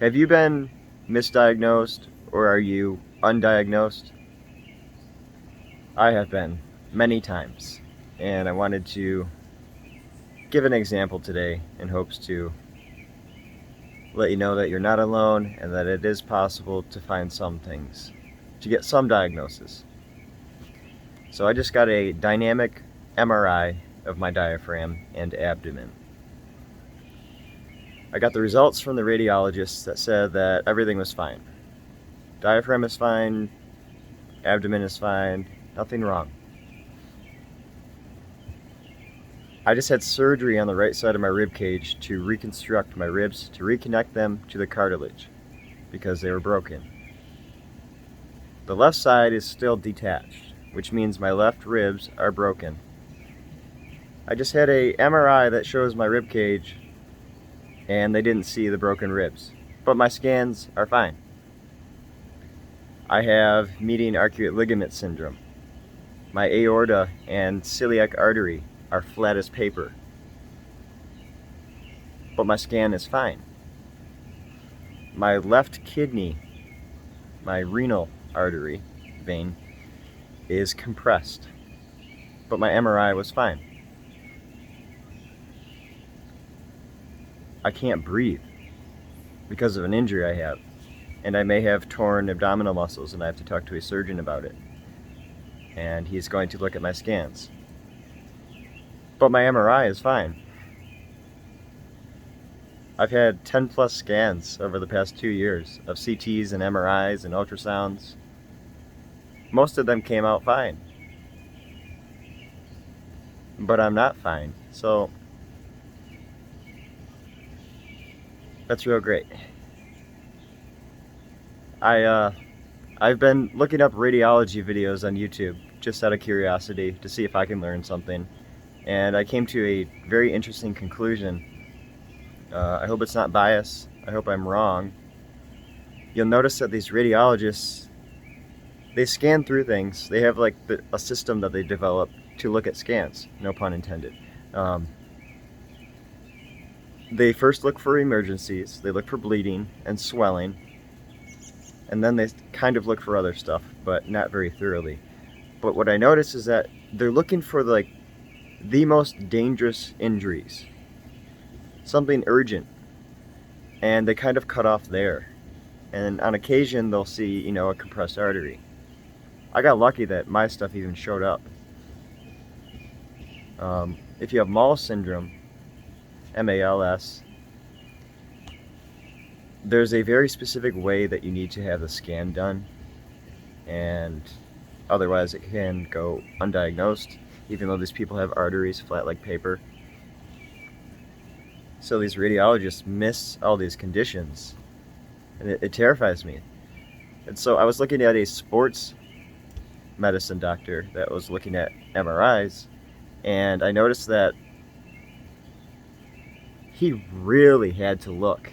Have you been misdiagnosed, or are you undiagnosed? I have been many times, and I wanted to give an example today in hopes to let you know that you're not alone and that it is possible to find some things, to get some diagnosis. So I just got a dynamic MRI of my diaphragm and abdomen. I got the results from the radiologist that said that everything was fine. Diaphragm is fine, abdomen is fine, nothing wrong. I just had surgery on the right side of my rib cage to reconstruct my ribs, to reconnect them to the cartilage because they were broken. The left side is still detached, which means my left ribs are broken. I just had a MRI that shows my rib cage and they didn't see the broken ribs, but my scans are fine. I have median arcuate ligament syndrome. My aorta and celiac artery are flat as paper, but my scan is fine. My left kidney, my renal artery vein, is compressed, but my MRI was fine. I can't breathe because of an injury I have, and I may have torn abdominal muscles and I have to talk to a surgeon about it, and he's going to look at my scans. But my MRI is fine. I've had 10 plus scans over the past 2 years of CTs and MRIs and ultrasounds. Most of them came out fine. But I'm not fine, so that's real great. I've been looking up radiology videos on YouTube just out of curiosity to see if I can learn something, and I came to a very interesting conclusion. I hope it's not biased. I hope I'm wrong. You'll notice that these radiologists, they scan through things. They have like a system that they develop to look at scans, no pun intended. They first look for emergencies, they look for bleeding and swelling, and then they kind of look for other stuff, but not very thoroughly. But what I notice is that they're looking for like the most dangerous injuries, something urgent, and they kind of cut off there. And on occasion they'll see, a compressed artery. I got lucky that my stuff even showed up. If you have Mall syndrome, MALS, there's a very specific way that you need to have the scan done, and otherwise it can go undiagnosed, even though these people have arteries flat like paper. So these radiologists miss all these conditions, and it terrifies me. And so I was looking at a sports medicine doctor that was looking at MRIs, and I noticed that he really had to look.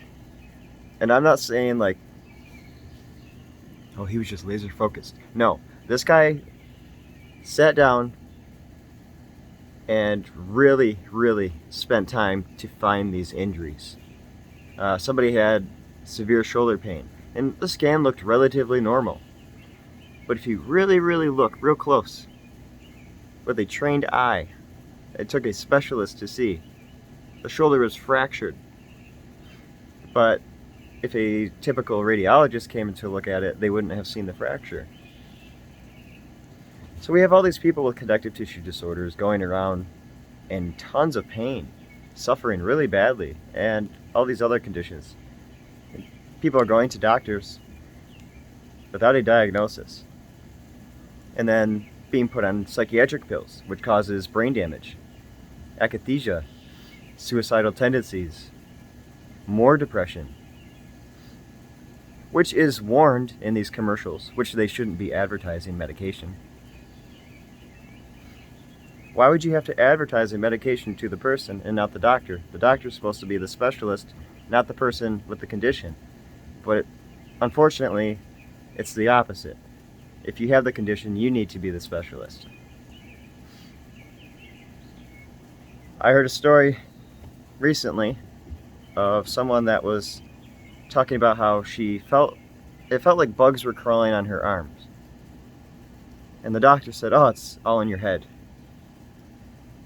And I'm not saying like, oh, he was just laser focused. No, this guy sat down and really, really spent time to find these injuries. Somebody had severe shoulder pain, and the scan looked relatively normal. But if you really, really look real close with a trained eye, it took a specialist to see, the shoulder was fractured. But if a typical radiologist came in to look at it, they wouldn't have seen the fracture. So we have all these people with connective tissue disorders going around in tons of pain, suffering really badly, and all these other conditions. People are going to doctors without a diagnosis, and then being put on psychiatric pills, which causes brain damage, akathisia, suicidal tendencies, more depression, which is warned in these commercials, which they shouldn't be advertising medication. Why would you have to advertise a medication to the person and not the doctor? The doctor's supposed to be the specialist, not the person with the condition. But unfortunately, it's the opposite. If you have the condition, you need to be the specialist. I heard a story recently of someone that was talking about how it felt like bugs were crawling on her arms. And the doctor said, oh, it's all in your head.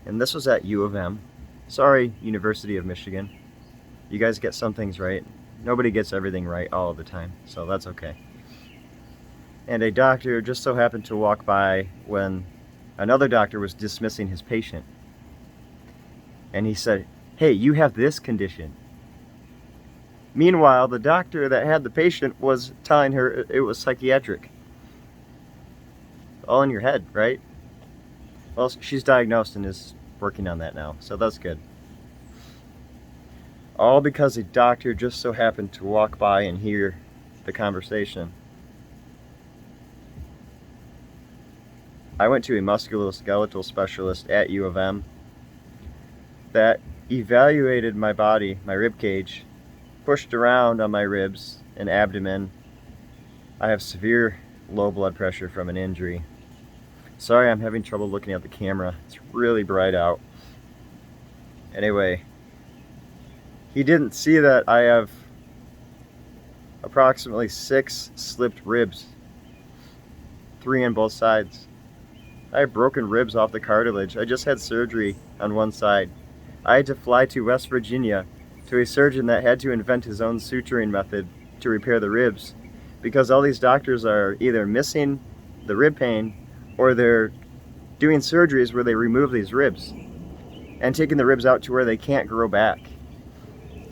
And this was at U of M. Sorry, University of Michigan. You guys get some things right. Nobody gets everything right all of the time, so that's okay. And a doctor just so happened to walk by when another doctor was dismissing his patient. And he said, hey, you have this condition. Meanwhile, the doctor that had the patient was telling her it was psychiatric. All in your head, right? Well, she's diagnosed and is working on that now, so that's good. All because a doctor just so happened to walk by and hear the conversation. I went to a musculoskeletal specialist at U of M that evaluated my body, my rib cage, pushed around on my ribs and abdomen. I have severe low blood pressure from an injury. Sorry, I'm having trouble looking at the camera. It's really bright out. Anyway, he didn't see that I have approximately 6 slipped ribs, 3 on both sides. I have broken ribs off the cartilage. I just had surgery on one side. I had to fly to West Virginia to a surgeon that had to invent his own suturing method to repair the ribs, because all these doctors are either missing the rib pain or they're doing surgeries where they remove these ribs and taking the ribs out to where they can't grow back.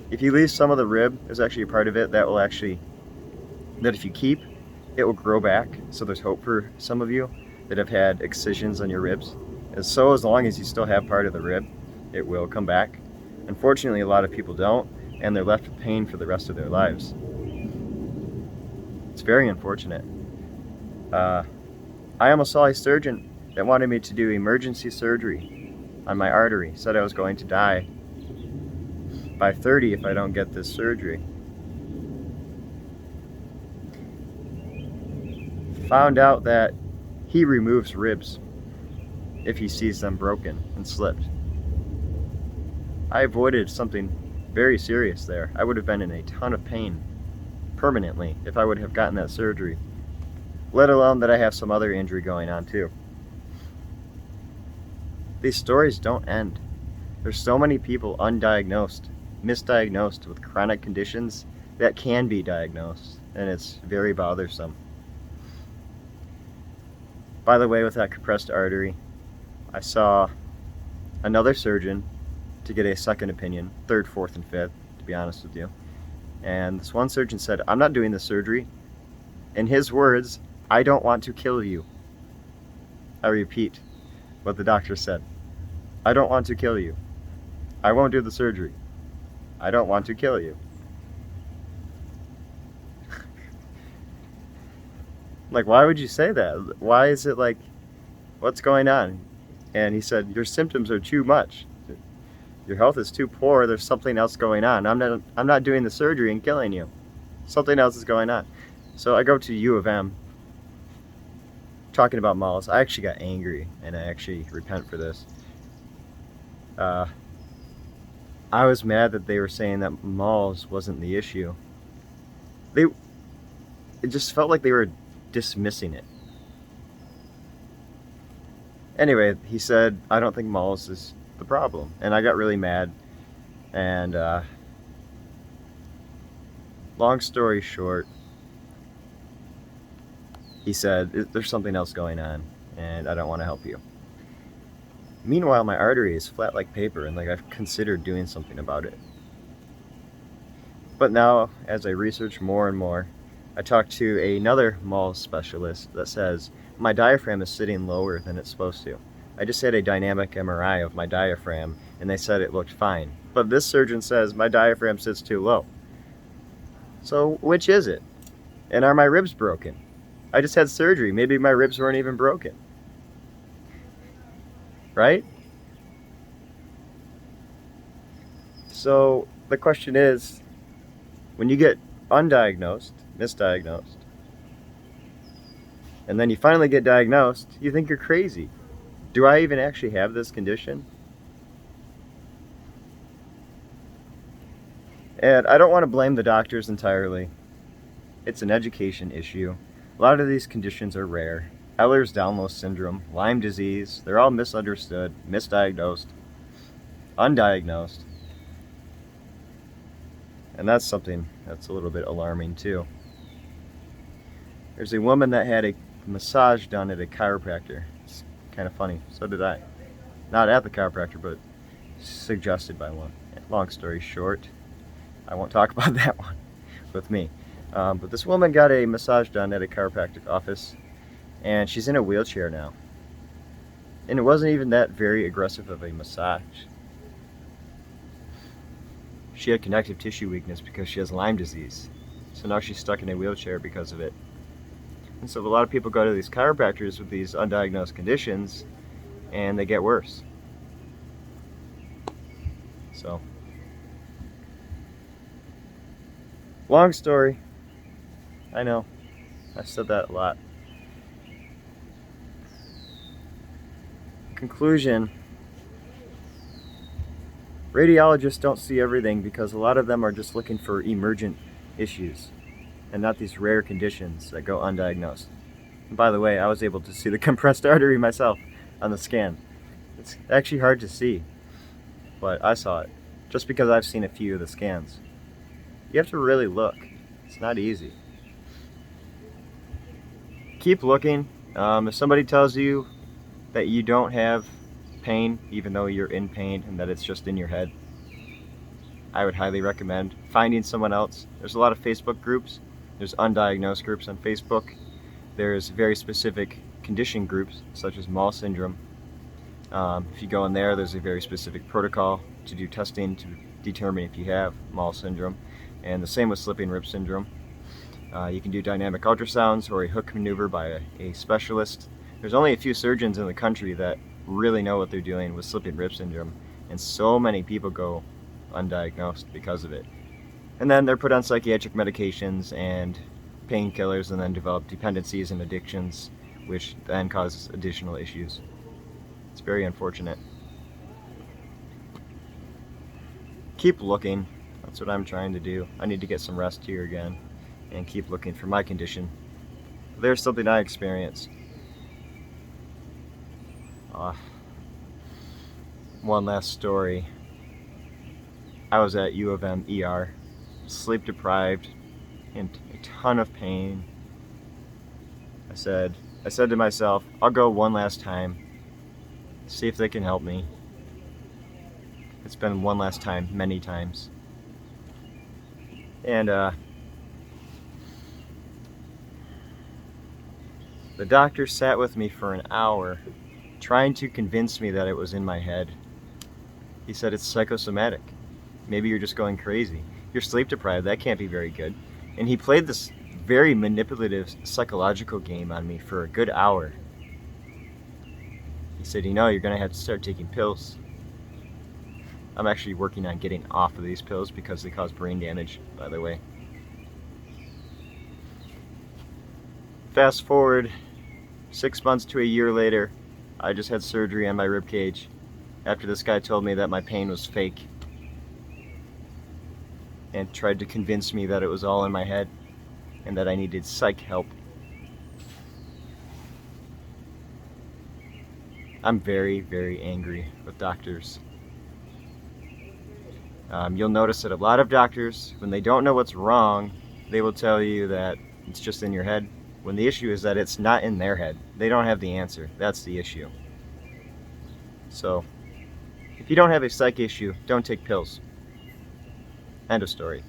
If you leave some of the rib, there's actually a part of it that if you keep, it will grow back. So there's hope for some of you that have had excisions on your ribs. And so as long as you still have part of the rib, it will come back. Unfortunately, a lot of people don't, and they're left with pain for the rest of their lives. It's very unfortunate. I almost saw a surgeon that wanted me to do emergency surgery on my artery. Said I was going to die by 30 if I don't get this surgery. Found out that he removes ribs if he sees them broken and slipped. I avoided something very serious there. I would have been in a ton of pain permanently if I would have gotten that surgery, let alone that I have some other injury going on too. These stories don't end. There's so many people undiagnosed, misdiagnosed with chronic conditions that can be diagnosed, and it's very bothersome. By the way, with that compressed artery, I saw another surgeon to get a second opinion, 3rd, 4th, and 5th, to be honest with you. And this one surgeon said, I'm not doing the surgery. In his words, I don't want to kill you. I repeat what the doctor said. I don't want to kill you. I won't do the surgery. I don't want to kill you. Like, why would you say that? Why is it like, what's going on? And he said, your symptoms are too much. Your health is too poor. There's something else going on. I'm not doing the surgery and killing you. Something else is going on. So I go to U of M talking about malls. I actually got angry, and I actually repent for this. I was mad that they were saying that malls wasn't the issue. It just felt like they were dismissing it. Anyway, he said, I don't think malls is the problem. And I got really mad. And long story short, he said, there's something else going on, and I don't want to help you. Meanwhile, my artery is flat like paper, and like I've considered doing something about it. But now, as I research more and more, I talked to another mall specialist that says my diaphragm is sitting lower than it's supposed to. I just had a dynamic MRI of my diaphragm, and they said it looked fine. But this surgeon says my diaphragm sits too low. So which is it? And are my ribs broken? I just had surgery. Maybe my ribs weren't even broken. Right? So the question is, when you get undiagnosed, misdiagnosed, and then you finally get diagnosed, you think you're crazy. Do I even actually have this condition? And I don't want to blame the doctors entirely. It's an education issue. A lot of these conditions are rare. Ehlers-Danlos Syndrome, Lyme Disease, they're all misunderstood, misdiagnosed, undiagnosed. And that's something that's a little bit alarming too. There's a woman that had a massage done at a chiropractor. It's kind of funny. So did I. Not at the chiropractor, but suggested by one. Long story short, I won't talk about that one with me. But this woman got a massage done at a chiropractic office, and she's in a wheelchair now. And it wasn't even that very aggressive of a massage. She had connective tissue weakness because she has Lyme disease. So now she's stuck in a wheelchair because of it. And so a lot of people go to these chiropractors with these undiagnosed conditions, and they get worse. So, long story. I know, I've said that a lot. Conclusion, radiologists don't see everything because a lot of them are just looking for emergent issues and not these rare conditions that go undiagnosed. And by the way, I was able to see the compressed artery myself on the scan. It's actually hard to see, but I saw it just because I've seen a few of the scans. You have to really look. It's not easy. Keep looking. If somebody tells you that you don't have pain, even though you're in pain, and that it's just in your head, I would highly recommend finding someone else. There's a lot of Facebook groups. There's undiagnosed groups on Facebook. There's very specific condition groups, such as Mall syndrome. If you go in there, there's a very specific protocol to do testing to determine if you have Mall syndrome. And the same with slipping rib syndrome. You can do dynamic ultrasounds or a hook maneuver by a specialist. There's only a few surgeons in the country that really know what they're doing with slipping rib syndrome, and so many people go undiagnosed because of it. And then they're put on psychiatric medications and painkillers, and then develop dependencies and addictions, which then causes additional issues. It's very unfortunate. Keep looking. That's what I'm trying to do. I need to get some rest here again and keep looking for my condition. There's something I experienced. One last story. I was at U of M ER, sleep deprived, in a ton of pain. I said to myself, I'll go one last time, see if they can help me. It's been one last time many times. And the doctor sat with me for an hour trying to convince me that it was in my head. He said, it's psychosomatic. Maybe you're just going crazy. You're sleep deprived, that can't be very good. And he played this very manipulative psychological game on me for a good hour. He said, you know, you're gonna have to start taking pills. I'm actually working on getting off of these pills because they cause brain damage, by the way. Fast forward 6 months to a year later, I just had surgery on my rib cage after this guy told me that my pain was fake and tried to convince me that it was all in my head and that I needed psych help. I'm very, very angry with doctors. You'll notice that a lot of doctors, when they don't know what's wrong, they will tell you that it's just in your head, when the issue is that it's not in their head. They don't have the answer. That's the issue. So, if you don't have a psych issue, don't take pills. End of story.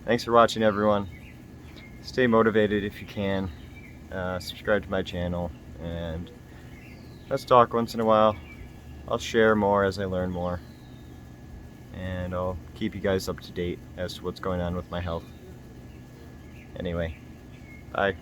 Thanks for watching, everyone. Stay motivated if you can. Subscribe to my channel, and let's talk once in a while. I'll share more as I learn more, and I'll keep you guys up to date as to what's going on with my health. Anyway, bye.